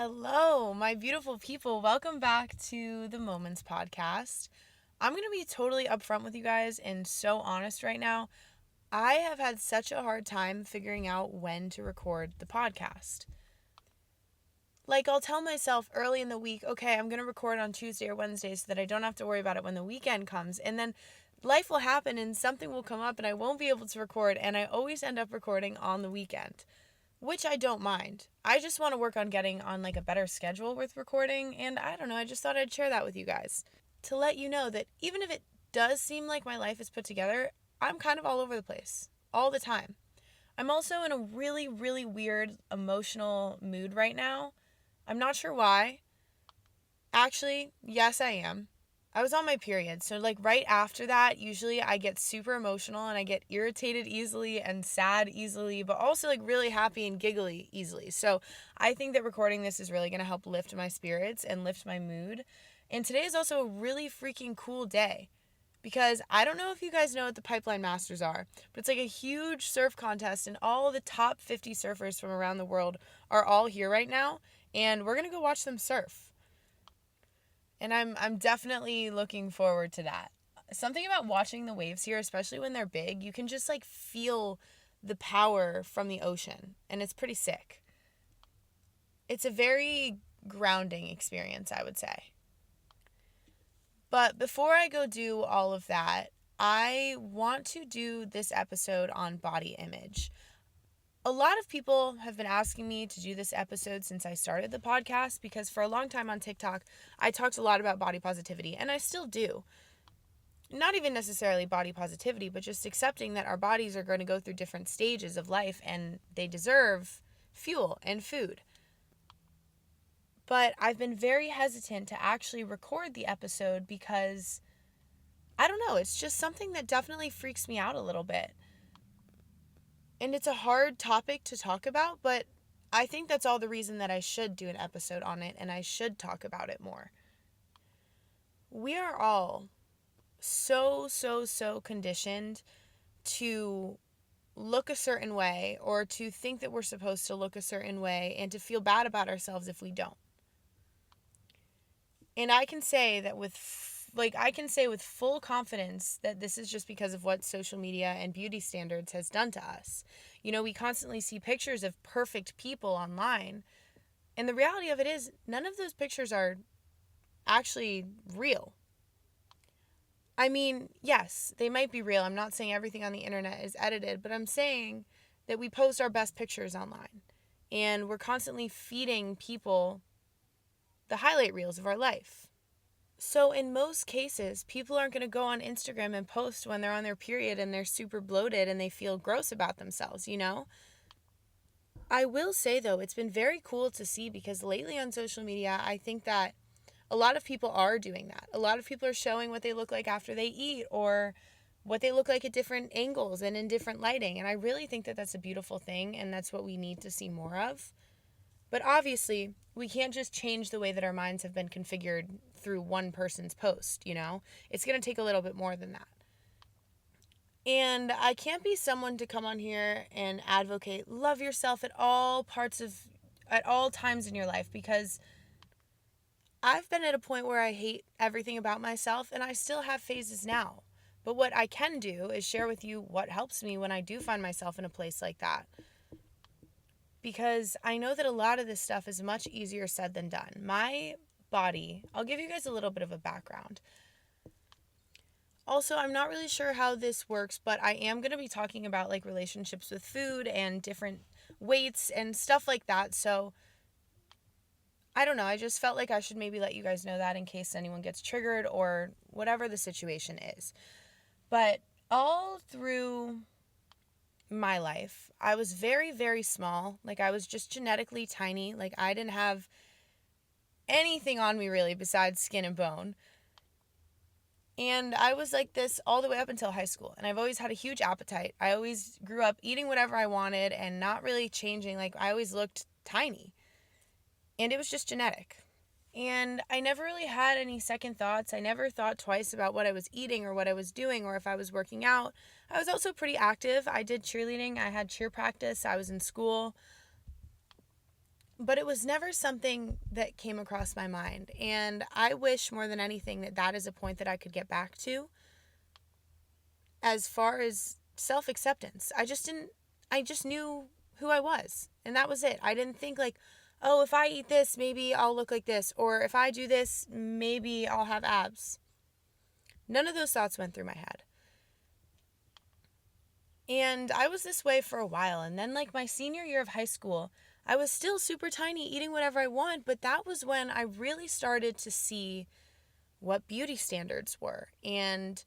Hello, my beautiful people. Welcome back to the Moments Podcast. I'm going to be totally upfront with you guys and so honest right now. I have had such a hard time figuring out when to record the podcast. I'll tell myself early in the week, okay, I'm going to record on Tuesday or Wednesday so that I don't have to worry about it when the weekend comes. And then life will happen and something will come up and I won't be able to record. And I always end up recording on the weekend, which I don't mind. I just want to work on getting on a better schedule with recording, and I don't know, I just thought I'd share that with you guys to let you know that even if it does seem like my life is put together, I'm kind of all over the place all the time. I'm also in a really, really weird emotional mood right now. I'm not sure why. Actually, yes, I am. I was on my period, so right after that, usually I get super emotional and I get irritated easily and sad easily, but also really happy and giggly easily. So I think that recording this is really going to help lift my spirits and lift my mood. And today is also a really freaking cool day because I don't know if you guys know what the Pipeline Masters are, but it's a huge surf contest and all the top 50 surfers from around the world are all here right now, and we're going to go watch them surf. And I'm definitely looking forward to that. Something about watching the waves here, especially when they're big, you can just feel the power from the ocean, and it's pretty sick. It's a very grounding experience, I would say. But before I go do all of that, I want to do this episode on body image. A lot of people have been asking me to do this episode since I started the podcast because for a long time on TikTok, I talked a lot about body positivity, and I still do. Not even necessarily body positivity, but just accepting that our bodies are going to go through different stages of life and they deserve fuel and food. But I've been very hesitant to actually record the episode because, I don't know, it's just something that definitely freaks me out a little bit. And it's a hard topic to talk about, but I think that's all the reason that I should do an episode on it and I should talk about it more. We are all so conditioned to look a certain way or to think that we're supposed to look a certain way and to feel bad about ourselves if we don't. And I can say that with full confidence that this is just because of what social media and beauty standards has done to us. We constantly see pictures of perfect people online, and the reality of it is none of those pictures are actually real. I mean, yes, they might be real. I'm not saying everything on the internet is edited, but I'm saying that we post our best pictures online, and we're constantly feeding people the highlight reels of our life. So in most cases, people aren't going to go on Instagram and post when they're on their period and they're super bloated and they feel gross about themselves, I will say, though, it's been very cool to see because lately on social media, I think that a lot of people are doing that. A lot of people are showing what they look like after they eat or what they look like at different angles and in different lighting. And I really think that that's a beautiful thing, and that's what we need to see more of. But obviously, we can't just change the way that our minds have been configured through one person's post, It's going to take a little bit more than that. And I can't be someone to come on here and advocate love yourself at all times in your life, because I've been at a point where I hate everything about myself, and I still have phases now. But what I can do is share with you what helps me when I do find myself in a place like that. Because I know that a lot of this stuff is much easier said than done. My body, I'll give you guys a little bit of a background. Also, I'm not really sure how this works, but I am going to be talking about relationships with food and different weights and stuff like that. So I don't know. I just felt like I should maybe let you guys know that in case anyone gets triggered or whatever the situation is. But all through my life, I was very, very small. I was just genetically tiny. I didn't have anything on me really besides skin and bone. And I was like this all the way up until high school. And I've always had a huge appetite. I always grew up eating whatever I wanted and not really changing. I always looked tiny. And it was just genetic. And I never really had any second thoughts. I never thought twice about what I was eating or what I was doing or if I was working out. I was also pretty active. I did cheerleading. I had cheer practice. I was in school. But it was never something that came across my mind. And I wish more than anything that that is a point that I could get back to as far as self-acceptance. I just knew who I was. And that was it. I didn't think like, oh, if I eat this, maybe I'll look like this. Or if I do this, maybe I'll have abs. None of those thoughts went through my head. And I was this way for a while. And then like my senior year of high school, I was still super tiny, eating whatever I want. But that was when I really started to see what beauty standards were. And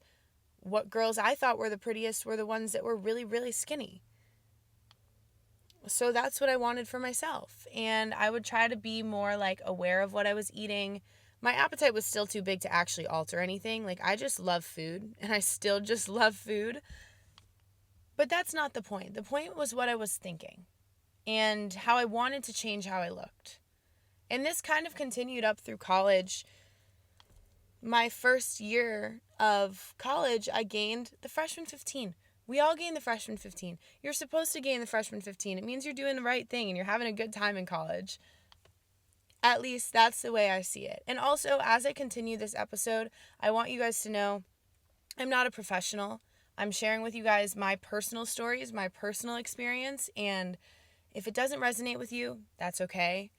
what girls I thought were the prettiest were the ones that were really, really skinny. So that's what I wanted for myself. And I would try to be more like aware of what I was eating. My appetite was still too big to actually alter anything. Like I just love food and I still just love food. But that's not the point. The point was what I was thinking and how I wanted to change how I looked. And this kind of continued up through college. My first year of college, I gained the freshman 15. We all gain the freshman 15. You're supposed to gain the freshman 15. It means you're doing the right thing and you're having a good time in college. At least that's the way I see it. And also, as I continue this episode, I want you guys to know I'm not a professional. I'm sharing with you guys my personal stories, my personal experience, and if it doesn't resonate with you, that's okay.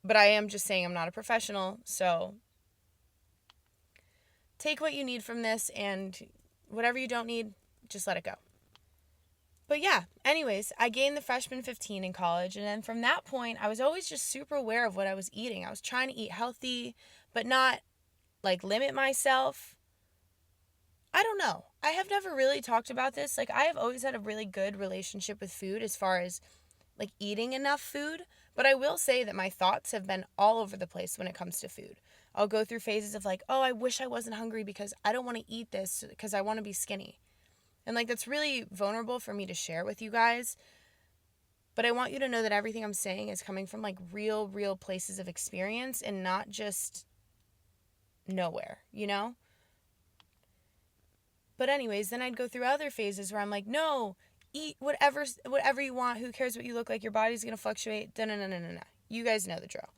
But I am just saying I'm not a professional, so take what you need from this, and whatever you don't need, just let it go. But yeah, anyways, I gained the freshman 15 in college, and then from that point, I was always just super aware of what I was eating. I was trying to eat healthy, but not like limit myself. I don't know. I have never really talked about this. Like, I have always had a really good relationship with food as far as like eating enough food, but I will say that my thoughts have been all over the place when it comes to food. I'll go through phases of like, oh, I wish I wasn't hungry because I don't want to eat this because I want to be skinny. And like, that's really vulnerable for me to share with you guys. But I want you to know that everything I'm saying is coming from like real places of experience and not just nowhere, you know? But anyways, then I'd go through other phases where I'm like, no, eat whatever you want. Who cares what you look like? Your body's going to fluctuate. No. You guys know the drill.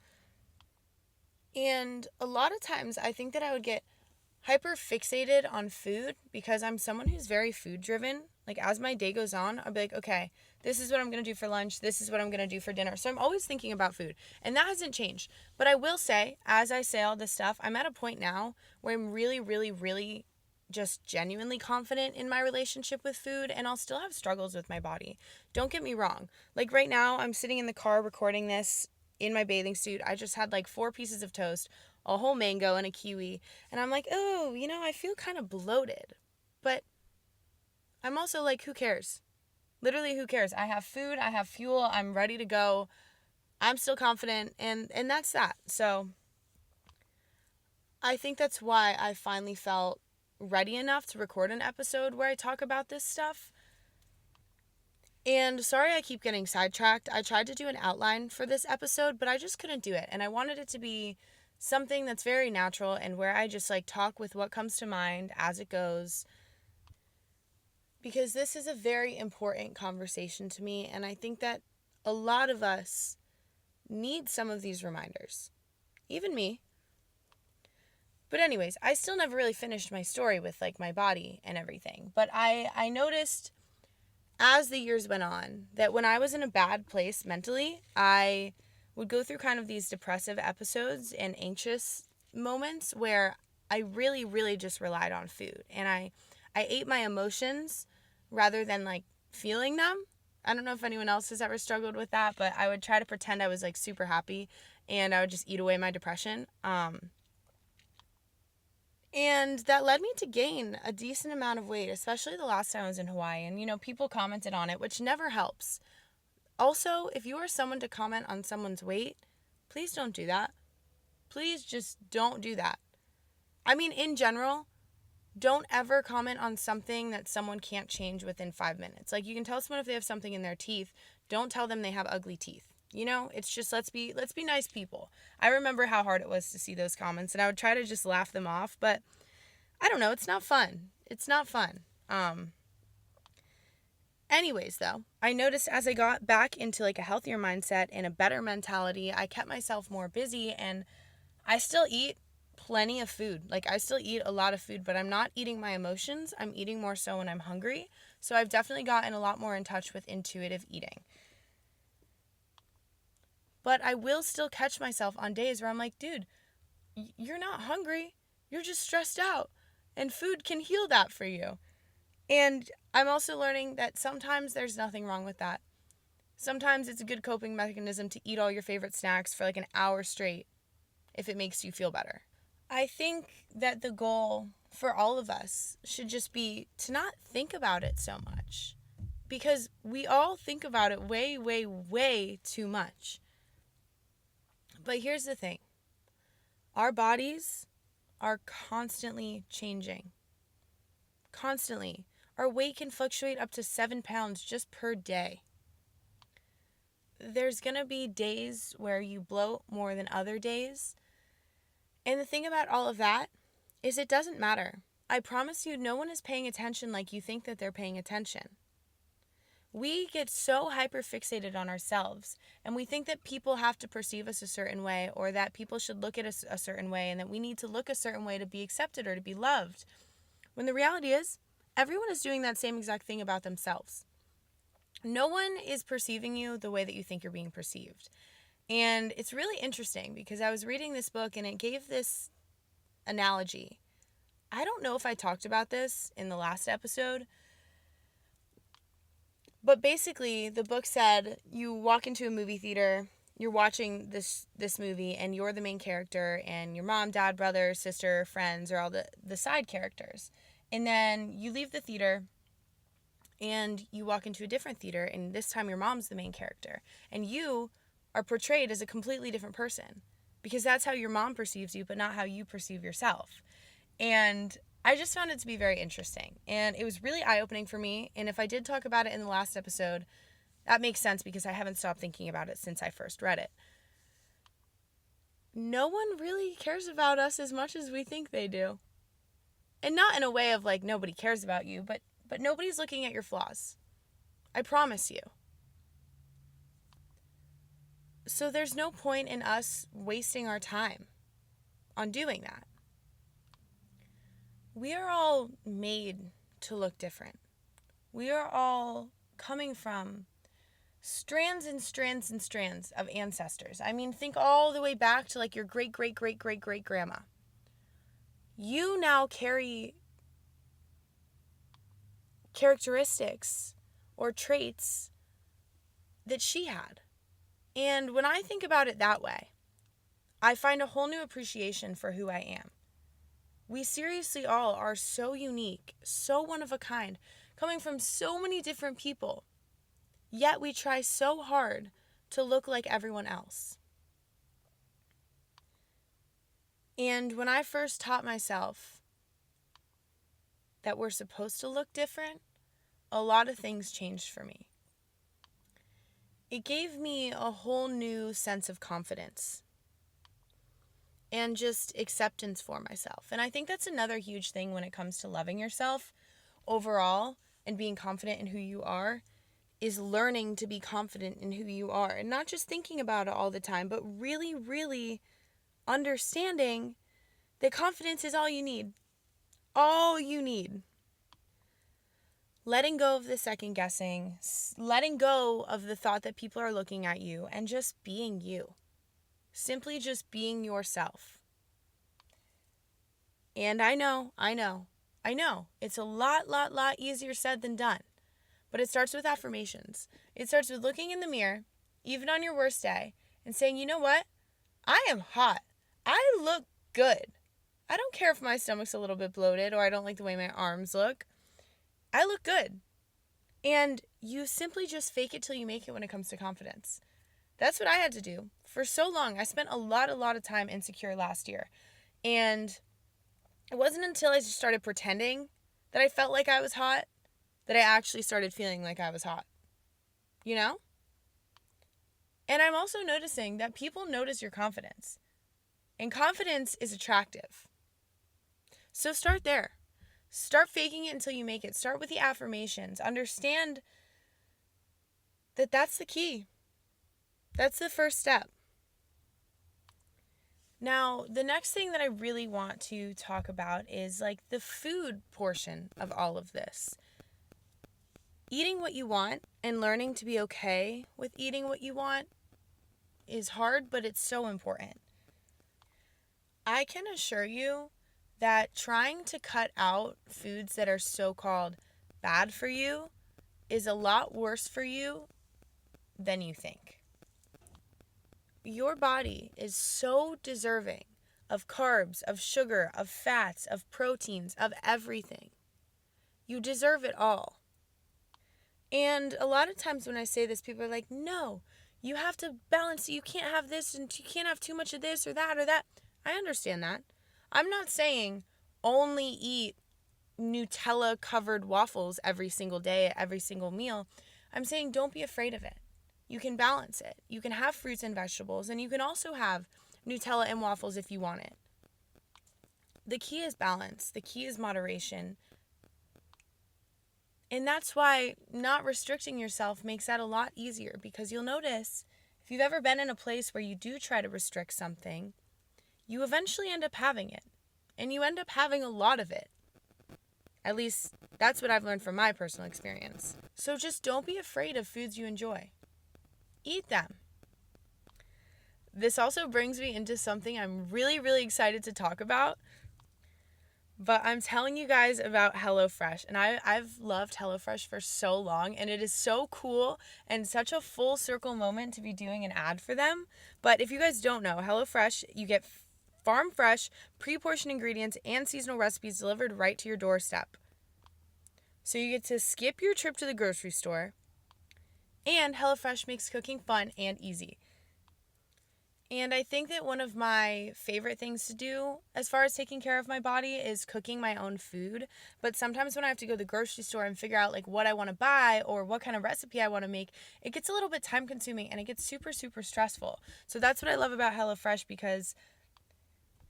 And a lot of times I think that I would get hyper fixated on food because I'm someone who's very food driven. Like as my day goes on, I'll be like, okay, this is what I'm going to do for lunch. This is what I'm going to do for dinner. So I'm always thinking about food, and that hasn't changed. But I will say, as I say all this stuff, I'm at a point now where I'm really just genuinely confident in my relationship with food, and I'll still have struggles with my body. Don't get me wrong. Like right now, I'm sitting in the car recording this in my bathing suit. I just had like 4 pieces of toast, a whole mango, and a kiwi. And I'm like, oh, I feel kind of bloated. But I'm also like, who cares? Literally, who cares? I have food, I have fuel, I'm ready to go. I'm still confident, and that's that. So I think that's why I finally felt ready enough to record an episode where I talk about this stuff. And sorry I keep getting sidetracked. I tried to do an outline for this episode, but I just couldn't do it. And I wanted it to be something that's very natural and where I just like talk with what comes to mind as it goes. Because this is a very important conversation to me, and I think that a lot of us need some of these reminders. Even me. But anyways, I still never really finished my story with like my body and everything. But I noticed as the years went on that when I was in a bad place mentally, I would go through kind of these depressive episodes and anxious moments where I really just relied on food. And I ate my emotions rather than like feeling them. I don't know if anyone else has ever struggled with that, but I would try to pretend I was like super happy and I would just eat away my depression. And that led me to gain a decent amount of weight, especially the last time I was in Hawaii. And, people commented on it, which never helps. Also, if you are someone to comment on someone's weight, please don't do that. Please just don't do that. I mean, in general, don't ever comment on something that someone can't change within 5 minutes. Like, you can tell someone if they have something in their teeth. Don't tell them they have ugly teeth. It's just let's be nice people. I remember how hard it was to see those comments, and I would try to just laugh them off, but I don't know, it's not fun. It's not fun. Anyways, though, I noticed as I got back into like a healthier mindset and a better mentality, I kept myself more busy, and I still eat plenty of food. Like, I still eat a lot of food, but I'm not eating my emotions. I'm eating more so when I'm hungry. So I've definitely gotten a lot more in touch with intuitive eating. But I will still catch myself on days where I'm like, dude, you're not hungry. You're just stressed out. And food can heal that for you. And I'm also learning that sometimes there's nothing wrong with that. Sometimes it's a good coping mechanism to eat all your favorite snacks for like an hour straight if it makes you feel better. I think that the goal for all of us should just be to not think about it so much, because we all think about it way, way, way too much. But here's the thing. Our bodies are constantly changing. Constantly. Our weight can fluctuate up to 7 pounds just per day. There's going to be days where you bloat more than other days. And the thing about all of that is it doesn't matter. I promise you, no one is paying attention like you think that they're paying attention. We get so hyper-fixated on ourselves, and we think that people have to perceive us a certain way, or that people should look at us a certain way, and that we need to look a certain way to be accepted or to be loved. When the reality is, everyone is doing that same exact thing about themselves. No one is perceiving you the way that you think you're being perceived. And it's really interesting because I was reading this book and it gave this analogy. I don't know if I talked about this in the last episode, but basically the book said you walk into a movie theater, you're watching this movie, and you're the main character, and your mom, dad, brother, sister, friends are all the side characters. And then you leave the theater and you walk into a different theater, and this time your mom's the main character. And you are portrayed as a completely different person because that's how your mom perceives you, but not how you perceive yourself. And I just found it to be very interesting. And it was really eye-opening for me. And if I did talk about it in the last episode, that makes sense because I haven't stopped thinking about it since I first read it. No one really cares about us as much as we think they do. And not in a way of like nobody cares about you, but nobody's looking at your flaws. I promise you. So there's no point in us wasting our time on doing that. We are all made to look different. We are all coming from strands and strands and strands of ancestors. I mean, think all the way back to like your great, great, great, great, great grandma. You now carry characteristics or traits that she had. And when I think about it that way, I find a whole new appreciation for who I am. We seriously all are so unique, so one of a kind, coming from so many different people. Yet we try so hard to look like everyone else. And when I first taught myself that we're supposed to look different, a lot of things changed for me. It gave me a whole new sense of confidence and just acceptance for myself. And I think that's another huge thing when it comes to loving yourself overall and being confident in who you are, is learning to be confident in who you are and not just thinking about it all the time, but really, really understanding that confidence is all you need. All you need. Letting go of the second guessing, letting go of the thought that people are looking at you, and just being you. Simply just being yourself. And I know, it's a lot easier said than done. But it starts with affirmations. It starts with looking in the mirror, even on your worst day, and saying, you know what? I am hot. I look good. I don't care if my stomach's a little bit bloated or I don't like the way my arms look. I look good. And you simply just fake it till you make it when it comes to confidence. That's what I had to do. For so long, I spent a lot of time insecure last year. And it wasn't until I just started pretending that I felt like I was hot that I actually started feeling like I was hot. You know? And I'm also noticing that people notice your confidence. And confidence is attractive. So start there. Start faking it until you make it. Start with the affirmations. Understand that's the key. That's the first step. Now, the next thing that I really want to talk about is like the food portion of all of this. Eating what you want and learning to be okay with eating what you want is hard, but it's so important. I can assure you that trying to cut out foods that are so-called bad for you is a lot worse for you than you think. Your body is so deserving of carbs, of sugar, of fats, of proteins, of everything. You deserve it all. And a lot of times when I say this, people are like, no, you have to balance it. You can't have this and you can't have too much of this or that or that. I understand that. I'm not saying only eat Nutella covered waffles every single day, every single meal. I'm saying don't be afraid of it. You can balance it. You can have fruits and vegetables, and you can also have Nutella and waffles if you want it. The key is balance. The key is moderation. And that's why not restricting yourself makes that a lot easier, because you'll notice if you've ever been in a place where you do try to restrict something, you eventually end up having it. And you end up having a lot of it. At least that's what I've learned from my personal experience. So just don't be afraid of foods you enjoy. Eat them. This also brings me into something I'm really, really excited to talk about. But I'm telling you guys about HelloFresh. And I've loved HelloFresh for so long. And it is so cool and such a full circle moment to be doing an ad for them. But if you guys don't know, HelloFresh, you get farm fresh, pre-portioned ingredients and seasonal recipes delivered right to your doorstep. So you get to skip your trip to the grocery store. And HelloFresh makes cooking fun and easy. And I think that one of my favorite things to do as far as taking care of my body is cooking my own food. But sometimes when I have to go to the grocery store and figure out like what I want to buy or what kind of recipe I want to make, it gets a little bit time consuming and it gets super, super stressful. So that's what I love about HelloFresh, because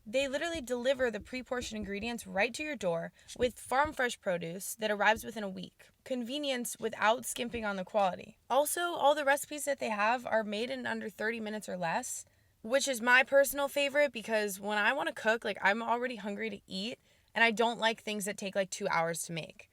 they literally deliver the pre-portioned ingredients right to your door with farm fresh produce that arrives within a week. Convenience without skimping on the quality. Also, all the recipes that they have are made in under 30 minutes or less, which is my personal favorite, because when I want to cook, like I'm already hungry to eat and I don't like things that take like 2 hours to make.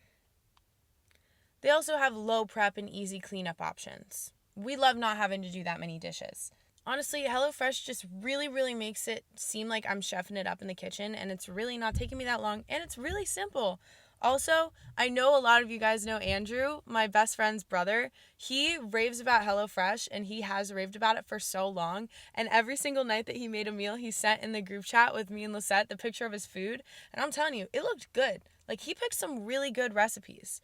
They also have low prep and easy cleanup options. We love not having to do that many dishes. Honestly, HelloFresh just really, really makes it seem like I'm chefing it up in the kitchen, and it's really not taking me that long, and it's really simple. Also, I know a lot of you guys know Andrew, my best friend's brother. He raves about HelloFresh, and he has raved about it for so long, and every single night that he made a meal, he sent in the group chat with me and Lisette the picture of his food, and I'm telling you, it looked good. Like, he picked some really good recipes.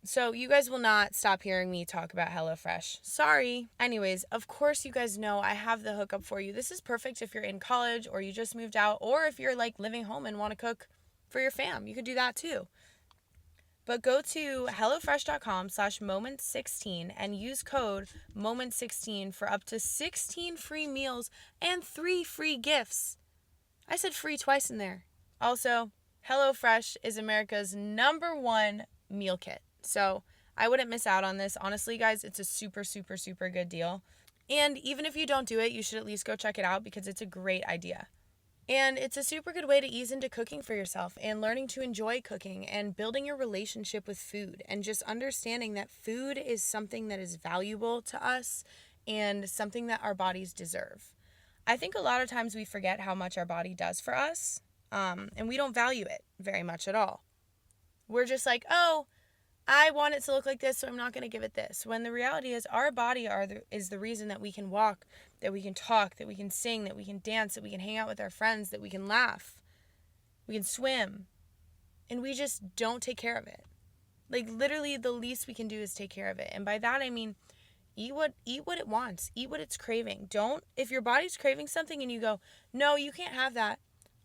So you guys will not stop hearing me talk about HelloFresh. Sorry. Anyways, of course you guys know I have the hookup for you. This is perfect if you're in college or you just moved out, or if you're like living home and want to cook for your fam. You could do that too. But go to hellofresh.com/moments16 and use code moments16 for up to 16 free meals and 3 free gifts. I said free twice in there. Also, HelloFresh is America's #1 meal kit. So I wouldn't miss out on this. Honestly, guys, it's a super, super, super good deal. And even if you don't do it, you should at least go check it out, because it's a great idea. And it's a super good way to ease into cooking for yourself and learning to enjoy cooking and building your relationship with food, and just understanding that food is something that is valuable to us and something that our bodies deserve. I think a lot of times we forget how much our body does for us, and we don't value it very much at all. We're just like, oh, I want it to look like this, so I'm not going to give it this. When the reality is our body is the reason that we can walk, that we can talk, that we can sing, that we can dance, that we can hang out with our friends, that we can laugh, we can swim, and we just don't take care of it. Like, literally the least we can do is take care of it. And by that I mean eat what it wants, eat what it's craving. If your body's craving something and you go, no, you can't have that,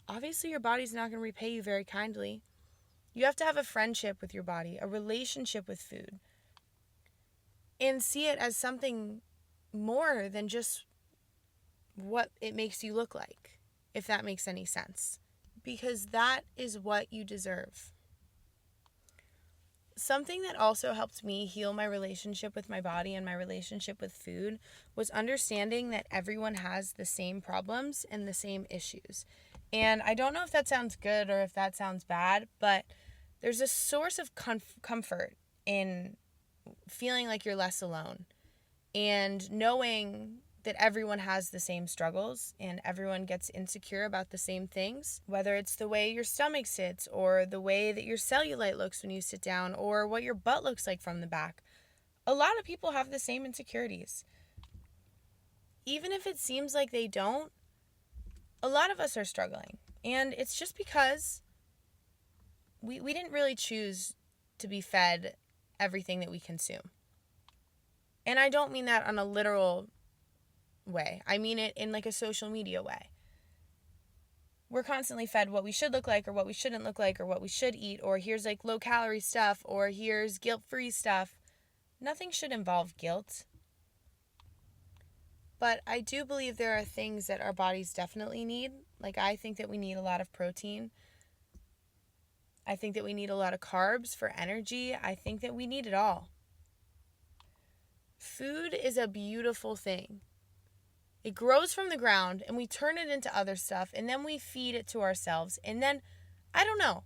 obviously your body's not going to repay you very kindly. You have to have a friendship with your body, a relationship with food, and see it as something more than just what it makes you look like, if that makes any sense. Because that is what you deserve. Something that also helped me heal my relationship with my body and my relationship with food was understanding that everyone has the same problems and the same issues. And I don't know if that sounds good or if that sounds bad, but there's a source of comfort in feeling like you're less alone and knowing that everyone has the same struggles and everyone gets insecure about the same things, whether it's the way your stomach sits or the way that your cellulite looks when you sit down or what your butt looks like from the back. A lot of people have the same insecurities. Even if it seems like they don't, a lot of us are struggling. And it's just because we didn't really choose to be fed everything that we consume. And I don't mean that on a literal way. I mean it in like a social media way. We're constantly fed what we should look like or what we shouldn't look like or what we should eat, or here's like low calorie stuff or here's guilt-free stuff. Nothing should involve guilt. But I do believe there are things that our bodies definitely need. Like I think that we need a lot of protein. I think that we need a lot of carbs for energy. I think that we need it all. Food is a beautiful thing. It grows from the ground and we turn it into other stuff and then we feed it to ourselves. And then, I don't know.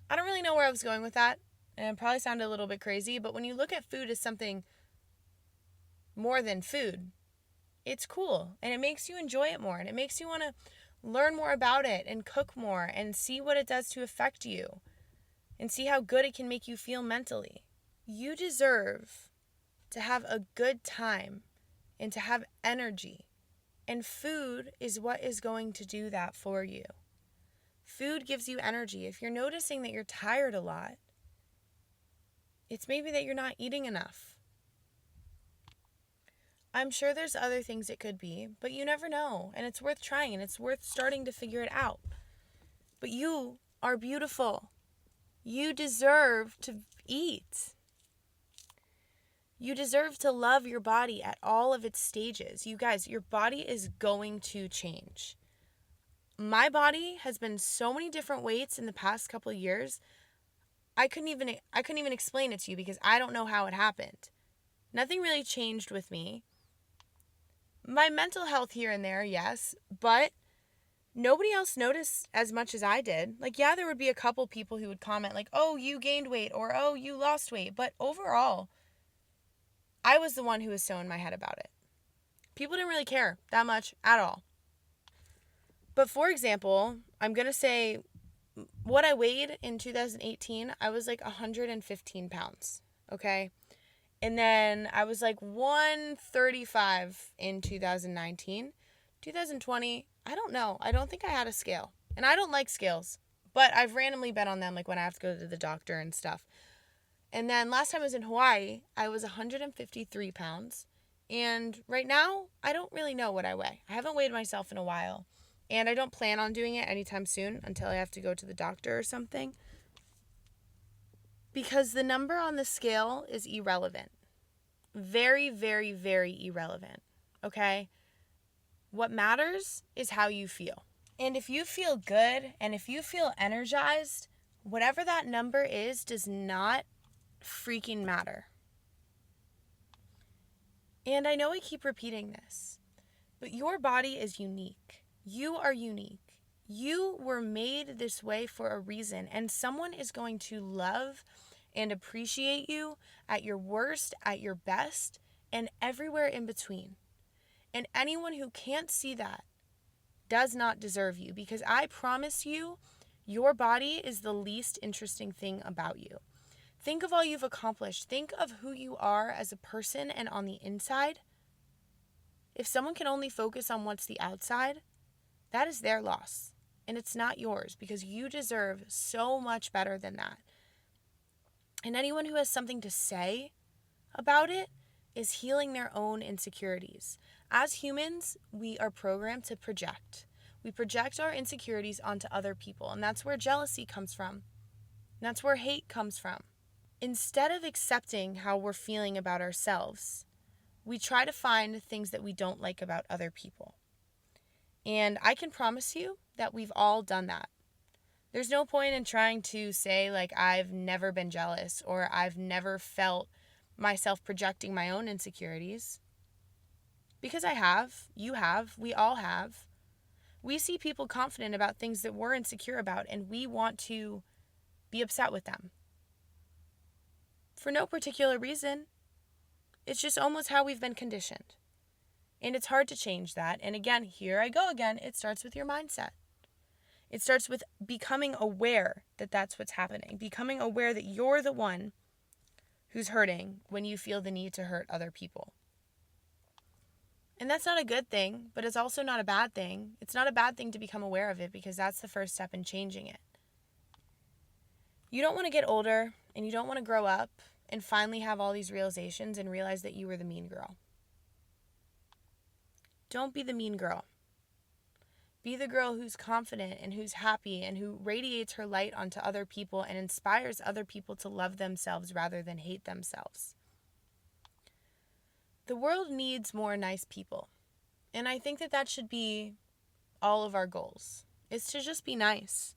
I don't really know where I was going with that. And it probably sounded a little bit crazy, but when you look at food as something more than food, it's cool and it makes you enjoy it more and it makes you want to learn more about it and cook more and see what it does to affect you and see how good it can make you feel mentally. You deserve to have a good time and to have energy. And food is what is going to do that for you. Food gives you energy. If you're noticing that you're tired a lot, it's maybe that you're not eating enough. I'm sure there's other things it could be, but you never know. And it's worth trying and it's worth starting to figure it out. But you are beautiful. You deserve to eat. You deserve to love your body at all of its stages. You guys, your body is going to change. My body has been so many different weights in the past couple of years. I couldn't even explain it to you because I don't know how it happened. Nothing really changed with me. My mental health here and there, yes, but nobody else noticed as much as I did. Like, yeah, there would be a couple people who would comment like, "Oh, you gained weight," or "Oh, you lost weight." But overall, I was the one who was so in my head about it. People didn't really care that much at all. But for example, I'm going to say what I weighed in 2018, I was like 115 pounds, okay? And then I was like 135 in 2019. 2020, I don't know. I don't think I had a scale. And I don't like scales, but I've randomly been on them like when I have to go to the doctor and stuff. And then last time I was in Hawaii, I was 153 pounds. And right now, I don't really know what I weigh. I haven't weighed myself in a while. And I don't plan on doing it anytime soon until I have to go to the doctor or something. Because the number on the scale is irrelevant. Very, very, very irrelevant. Okay? What matters is how you feel. And if you feel good and if you feel energized, whatever that number is does not freaking matter. And I know I keep repeating this, but your body is unique. You are unique. You were made this way for a reason, and someone is going to love and appreciate you at your worst, at your best, and everywhere in between. And anyone who can't see that does not deserve you, because I promise you, your body is the least interesting thing about you. Think of all you've accomplished. Think of who you are as a person and on the inside. If someone can only focus on what's the outside, that is their loss. And it's not yours because you deserve so much better than that. And anyone who has something to say about it is healing their own insecurities. As humans, we are programmed to project. We project our insecurities onto other people, and that's where jealousy comes from. And that's where hate comes from. Instead of accepting how we're feeling about ourselves, we try to find things that we don't like about other people. And I can promise you that we've all done that. There's no point in trying to say, like, I've never been jealous or I've never felt myself projecting my own insecurities. Because I have, you have, we all have. We see people confident about things that we're insecure about, and we want to be upset with them. For no particular reason. It's just almost how we've been conditioned. And it's hard to change that. And again, here I go again. It starts with your mindset. It starts with becoming aware that that's what's happening. Becoming aware that you're the one who's hurting when you feel the need to hurt other people. And that's not a good thing, but it's also not a bad thing. It's not a bad thing to become aware of it because that's the first step in changing it. You don't want to get older and you don't want to grow up and finally have all these realizations and realize that you were the mean girl. Don't be the mean girl. Be the girl who's confident and who's happy and who radiates her light onto other people and inspires other people to love themselves rather than hate themselves. The world needs more nice people. And I think that that should be all of our goals, is to just be nice.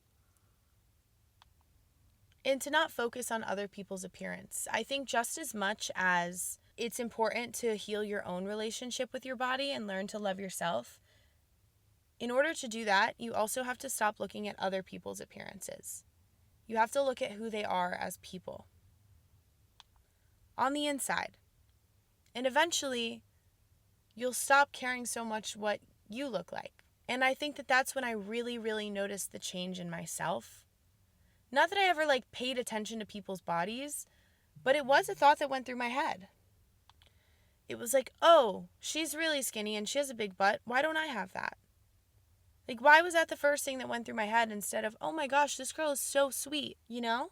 And to not focus on other people's appearance. I think just as much as it's important to heal your own relationship with your body and learn to love yourself, in order to do that, you also have to stop looking at other people's appearances. You have to look at who they are as people. On the inside. And eventually, you'll stop caring so much what you look like. And I think that that's when I really, really noticed the change in myself. Not that I ever paid attention to people's bodies, but it was a thought that went through my head. It was like, oh, she's really skinny and she has a big butt. Why don't I have that? Why was that the first thing that went through my head instead of, oh my gosh, this girl is so sweet, you know?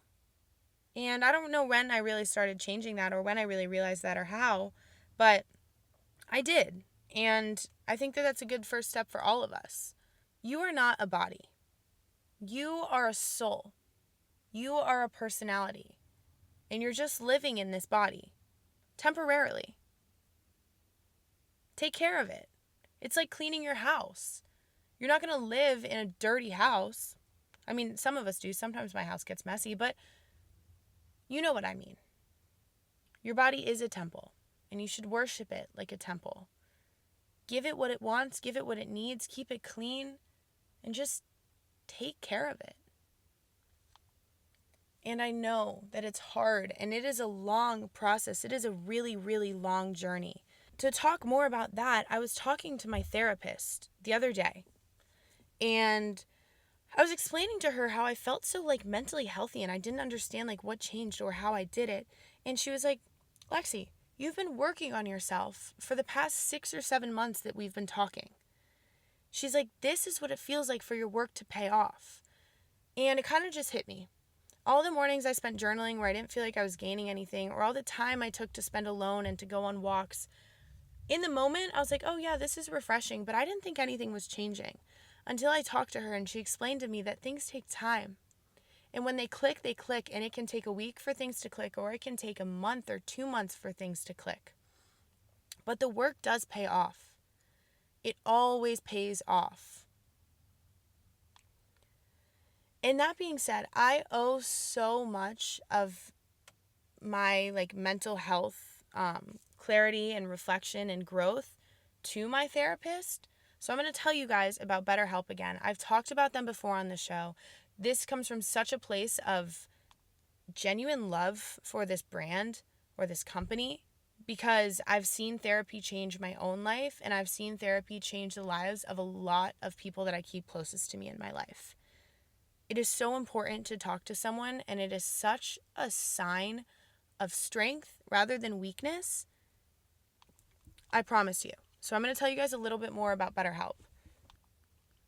And I don't know when I really started changing that or when I really realized that or how, but I did. And I think that that's a good first step for all of us. You are not a body. You are a soul. You are a personality. And you're just living in this body. Temporarily. Take care of it. It's like cleaning your house. You're not going to live in a dirty house. I mean, some of us do. Sometimes my house gets messy, but you know what I mean. Your body is a temple, and you should worship it like a temple. Give it what it wants, give it what it needs, keep it clean, and just take care of it. And I know that it's hard, and it is a long process. It is a really, really long journey. To talk more about that, I was talking to my therapist the other day, and I was explaining to her how I felt so mentally healthy and I didn't understand what changed or how I did it. And she was like, Lexi, you've been working on yourself for the past 6 or 7 months that we've been talking. She's like, this is what it feels like for your work to pay off. And it kind of just hit me. All the mornings I spent journaling where I didn't feel like I was gaining anything, or all the time I took to spend alone and to go on walks, in the moment I was like, oh yeah, this is refreshing, but I didn't think anything was changing. Until I talked to her and she explained to me that things take time. And when they click, and it can take a week for things to click, or it can take a month or 2 months for things to click. But the work does pay off. It always pays off. And that being said, I owe so much of my mental health, clarity and reflection and growth to my therapist. So I'm going to tell you guys about BetterHelp again. I've talked about them before on the show. This comes from such a place of genuine love for this brand or this company because I've seen therapy change my own life and I've seen therapy change the lives of a lot of people that I keep closest to me in my life. It is so important to talk to someone, and it is such a sign of strength rather than weakness. I promise you. So I'm going to tell you guys a little bit more about BetterHelp.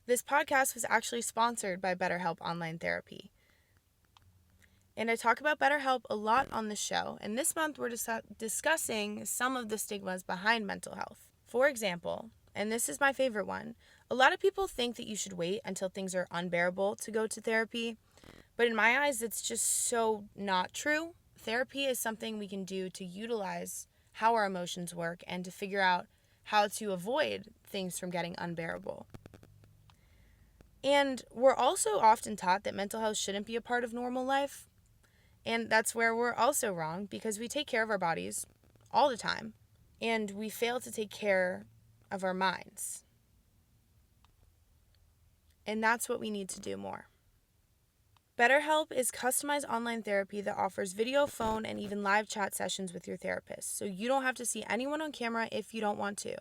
This podcast was actually sponsored by BetterHelp Online Therapy. And I talk about BetterHelp a lot on the show. And this month we're discussing some of the stigmas behind mental health. For example, and this is my favorite one, a lot of people think that you should wait until things are unbearable to go to therapy. But in my eyes, it's just so not true. Therapy is something we can do to utilize how our emotions work and to figure out how to avoid things from getting unbearable. And we're also often taught that mental health shouldn't be a part of normal life. And that's where we're also wrong, because we take care of our bodies all the time and we fail to take care of our minds. And that's what we need to do more. BetterHelp is customized online therapy that offers video, phone, and even live chat sessions with your therapist, so you don't have to see anyone on camera if you don't want to.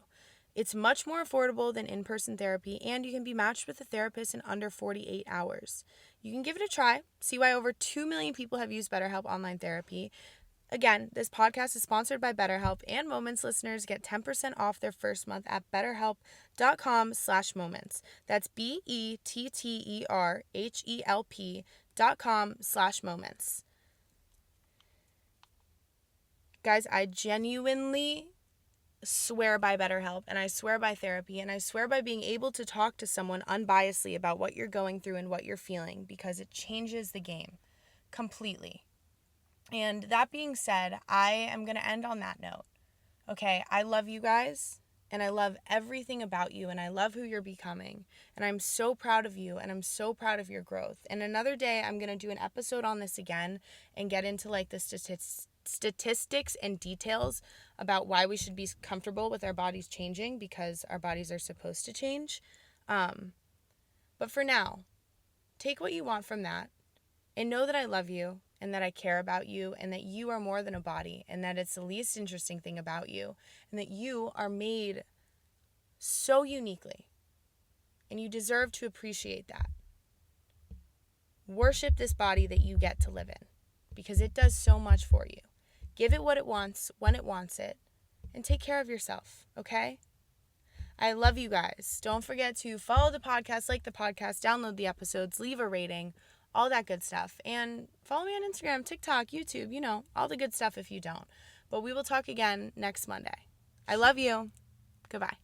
It's much more affordable than in-person therapy, and you can be matched with a therapist in under 48 hours. You can give it a try, see why over 2 million people have used BetterHelp online therapy. Again, this podcast is sponsored by BetterHelp, and Moments listeners get 10% off their first month at betterhelp.com/moments. That's BetterHelp.com/moments. Guys, I genuinely swear by BetterHelp, and I swear by therapy, and I swear by being able to talk to someone unbiasedly about what you're going through and what you're feeling, because it changes the game completely. And that being said, I am going to end on that note. Okay, I love you guys, and I love everything about you, and I love who you're becoming. And I'm so proud of you, and I'm so proud of your growth. And another day, I'm going to do an episode on this again and get into like the statistics and details about why we should be comfortable with our bodies changing, because our bodies are supposed to change. But for now, take what you want from that and know that I love you and that I care about you and that you are more than a body and that it's the least interesting thing about you and that you are made so uniquely and you deserve to appreciate that. Worship this body that you get to live in because it does so much for you. Give it what it wants when it wants it and take care of yourself, okay? I love you guys. Don't forget to follow the podcast, like the podcast, download the episodes, leave a rating, all that good stuff. And follow me on Instagram, TikTok, YouTube, all the good stuff if you don't. But we will talk again next Monday. I love you. Goodbye.